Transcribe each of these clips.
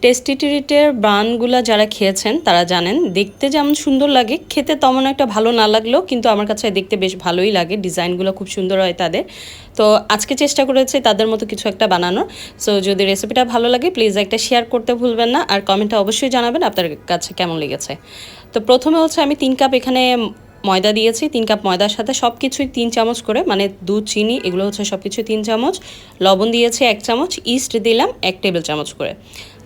Tasty ট্রিটের বানগুলা যারা খেয়েছেন তারা জানেন দেখতে যেমন সুন্দর লাগে, খেতে তেমন একটা ভালো না লাগলেও কিন্তু আমার কাছে দেখতে বেশ ভালোই লাগে। ডিজাইনগুলো খুব সুন্দর হয় তাদের। তো আজকে চেষ্টা করেছি তাদের মতো কিছু একটা বানানোর। সো যদি রেসিপিটা ভালো লাগে প্লিজ একটা শেয়ার করতে ভুলবেন না, আর কমেন্টে অবশ্যই জানাবেন আপনার কাছে কেমন লেগেছে। তো প্রথমে হচ্ছে আমি 3 কাপ এখানে ময়দা দিয়েছি। 3 কাপ ময়দার সাথে সব কিছুই 3 চামচ করে, মানে দুধ, চিনি এগুলো হচ্ছে সব কিছু 3 চামচ, লবণ দিয়েছি 1 চামচ, ইস্ট দিলাম 1 টেবিল চামচ করে।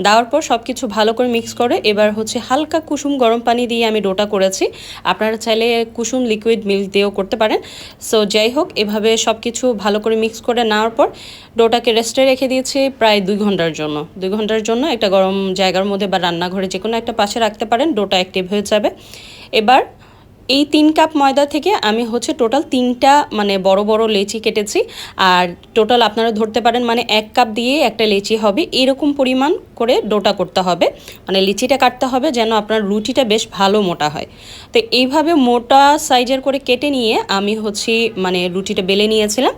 দেওয়ার পর সব কিছু ভালো করে মিক্স করে এবার হচ্ছে হালকা কুসুম গরম পানি দিয়ে আমি ডোটা করেছি। আপনারা চাইলে কুসুম লিকুইড মিল্ক দিয়েও করতে পারেন। সো যাই হোক, এভাবে সব কিছু ভালো করে মিক্স করে নেওয়ার পর ডোটাকে রেস্টে রেখে দিয়েছি প্রায় 2 ঘন্টার জন্য। 2 ঘন্টার জন্য একটা গরম জায়গার মধ্যে বা রান্নাঘরে যে কোনো একটা পাশে রাখতে পারেন, ডোটা অ্যাক্টিভ হয়ে যাবে। এবার এই 3 কাপ ময়দা থেকে আমি হচ্ছে টোটাল 3টা মানে বড় বড় লেচি কেটেছি। আর টোটাল আপনারা ধরতে পারেন মানে 1 কাপ দিয়ে একটা লেচি হবে, এরকম পরিমাণ করে ডোটা করতে হবে। মানে লিচিটা কাটতে হবে যেন আপনার রুটিটা বেশ ভালো মোটা হয়। তো এইভাবে মোটা সাইজের করে কেটে নিয়ে আমি হচ্ছে মানে রুটিটা বেলে নিয়েছিলাম।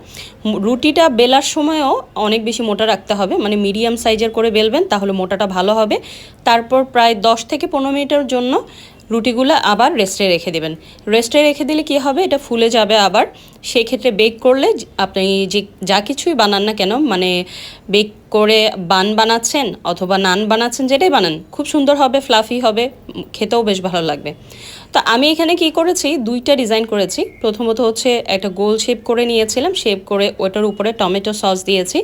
রুটিটা বেলার সময়ও অনেক বেশি মোটা রাখতে হবে, মানে মিডিয়াম সাইজের করে বেলবেন তাহলে মোটাটা ভালো হবে। তারপর প্রায় 10 থেকে 15 মিনিটের জন্য রুটিগুলো আবার রেস্টে রেখে দেবেন। রেস্টে রেখে দিলে কি হবে, এটা ফুলে যাবে আবার। সেই ক্ষেত্রে বেক করলে আপনি যে যা কিছুই বানান না কেন, মানে বেক করে বান বানাচ্ছেন অথবা নান বানাচ্ছেন, যেটাই বানান খুব সুন্দর হবে, ফ্লাফি হবে, খেতেও বেশ ভালো লাগবে। তো আমি এখানে কি করেছি, 2টা ডিজাইন করেছি। প্রথমত হচ্ছে একটা গোল শেপ করে নিয়েছিলাম, শেপ করে ওটার উপরে টমেটো সস দিয়েছি,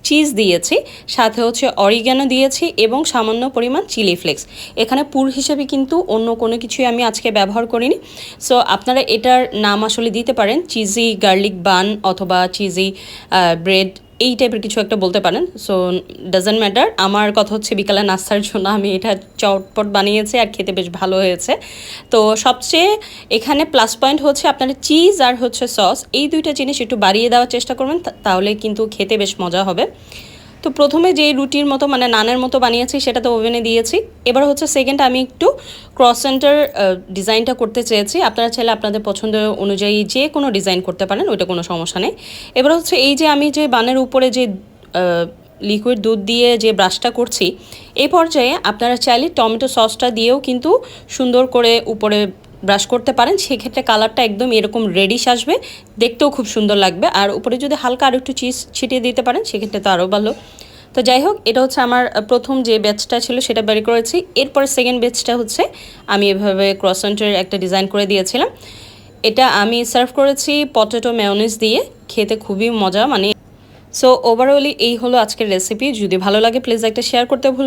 চিজ দিয়েছি, সাথে হচ্ছে অরিগ্যানো দিয়েছি এবং সামান্য পরিমাণ চিলি ফ্লেক্স। এখানে পুর হিসেবে কিন্তু অন্য কোনো কিছুই আমি আজকে ব্যবহার করিনি। সো আপনারা এটার নাম আসলে দিতে পারেন চিজি গার্লিক বান অথবা চিজি ব্রেড, এই টাইপের কিছু একটা বলতে পারেন। সো ডাজন্ট ম্যাটার, আমার কথা হচ্ছে বিকালে নাস্তার জন্য আমি এটা চটপট বানিয়েছি আর খেতে বেশ ভালো হয়েছে। তো সবচেয়ে এখানে প্লাস পয়েন্ট হচ্ছে আপনারা চিজ আর হচ্ছে সস, এই 2টা জিনিস একটু বাড়িয়ে দেওয়ার চেষ্টা করবেন, তাহলে কিন্তু খেতে বেশ মজা হবে। তো প্রথমে যে রুটির মতো মানে নানের মতো বানিয়েছি সেটা তো ওভেনে দিয়েছি। এবার হচ্ছে সেকেন্ড আমি একটু ক্রসেন্টার ডিজাইনটা করতে চেয়েছি। আপনারা চাইলে আপনাদের পছন্দ অনুযায়ী যে কোনো ডিজাইন করতে পারেন, ওইটা কোনো সমস্যা নেই। এবার হচ্ছে এই যে আমি যে বানের উপরে যে লিকুইড দুধ দিয়ে যে ব্রাশটা করছি, এই পর্যায়ে আপনারা চাইলে টমেটো সসটা দিয়েও কিন্তু সুন্দর করে উপরে ব্রাশ করতে পারেন। সেক্ষেত্রে কালারটা একদম এরকম রেডিশ আসবে, দেখতেও খুব সুন্দর লাগবে। আর উপরে যদি হালকা আরও একটু চিজ ছিটিয়ে দিতে পারেন সেক্ষেত্রে তো আরও ভালো। তো যাই হোক, এটা হচ্ছে আমার প্রথম যে ব্যাচটা ছিল সেটা বের করেছি। এরপরে সেকেন্ড ব্যাচটা হচ্ছে আমি এভাবে ক্রসেন্টের একটা ডিজাইন করে দিয়েছিলাম। এটা আমি সার্ভ করেছি পটেটো মেয়োনিজ দিয়ে, খেতে খুবই মজা। মানে সো ওভারঅলি এই হলো আজকের রেসিপি। যদি ভালো লাগে প্লিজ একটা শেয়ার করতে ভুল